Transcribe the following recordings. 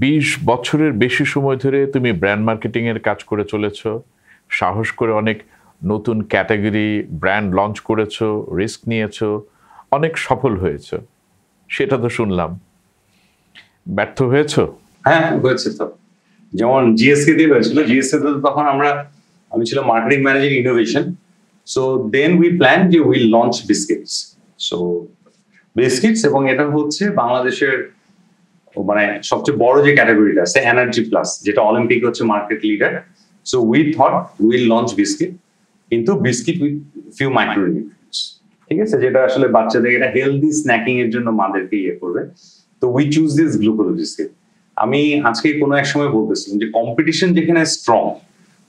20 বছরের বেশি সময় ধরে তুমি ব্র্যান্ড মার্কেটিং এর কাজ করে চলেছো, সাহস করে অনেক নতুন ক্যাটাগরি ব্র্যান্ড লঞ্চ করেছো, রিস্ক নিয়েছো, অনেক সফল হয়েছো, সেটা তো শুনলাম। ব্যর্থ হয়েছো? হ্যাঁ, হয়েছে তো। যেমন জিএসকে দিয়ে হয়েছিল। জিএসকে তো তখন আমি ছিলাম marketing manager innovation. So then we plan যে will launch biscuits. So biscuits, এবং এটা হচ্ছে বাংলাদেশের মানে সবচেয়ে বড় যে ক্যাটাগরিটা আছে এনার্জি প্লাস, যেটা অলিম্পিক হচ্ছে market leader. So we thought will launch biscuit, কিন্তু বিস্কিট উইথ ফিউ মাইক্রোনিউট্রিয়েন্টস, ঠিক আছে, যেটা আসলে বাচ্চাদের এটা হেলদি স্ন্যাকিং এর জন্য মাদেরকে ইয়ে করবে। তো we choose this glucose biscuit. আমি আজকে কোনো এক সময় বলতেছিলাম যে কম্পিটিশন যেখানে স্ট্রং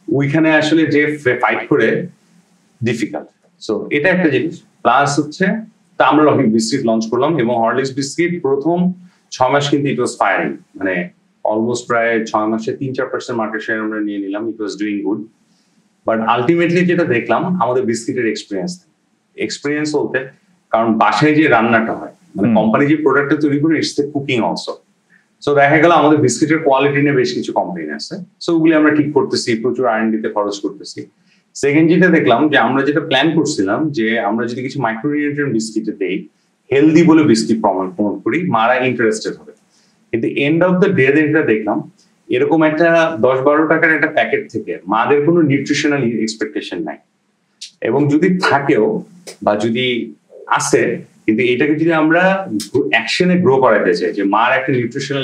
ওইখানে আসলে যে ফাইট করে ডিফিকাল্ট। সো এটা একটা জিনিস। প্লাস হচ্ছে তা আমরা রকি বিস্কিট লঞ্চ করলাম, এবং হরলিক্স বিস্কিট প্রথম 6 মাস কিন্তু ইট ওয়াজ ফায়ারিং, মানে অলমোস্ট প্রায় 6 মাসে 3-4% মার্কেট শেয়ার আমরা নিয়ে নিলাম। It was doing good. But ultimately যেটা দেখলাম, আমাদের বিস্কিটের এক্সপিরিয়েন্স বলতে, কারণ বাসায় যে রান্নাটা হয়, মানে কোম্পানি যে প্রোডাক্টটা তৈরি করে, it's the cooking also. So দেখা গেল আমাদের বিস্কিটের কোয়ালিটি নিয়ে বেশ কিছু কমপ্লেইন আছে। সো ওগুলি আমরা ঠিক করতেছি, প্রচুর R&D তে খরচ করতেছি। সেকেন্ড যেটা দেখলাম, যে আমরা যেটা প্ল্যান করছিলাম যে আমরা যদি কিছু মাইক্রোনিউট্রিয়েন্ট বিস্কিটে দেই, হেলদি বলে বিস্কিট প্রমোট করি, মারা ইন্টারেস্টেড হবে। কিন্তু এন্ড অফ দ্য ডে যেটা দেখলাম, এরকম একটা 10-12 টাকার একটা প্যাকেট থেকে মাদের কোনো নিউট্রিশনাল এক্সপেকটেশন নাই, এবং যদি থাকেও বা যদি আসে, কিন্তু এটাকে যদি আমরা অ্যাকশনে গ্রো করাতে চাই, যে মার একটা নিউট্রিশনাল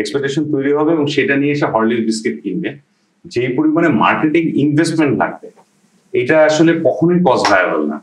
এক্সপেকটেশন তৈরি হবে এবং সেটা নিয়ে এসে হরলিক্স বিস্কিট কিনবে, যেই পরিমাণে মার্কেটিং ইনভেস্টমেন্ট লাগবে, এটা আসলে কখনোই কস্ট ভায়াবল না।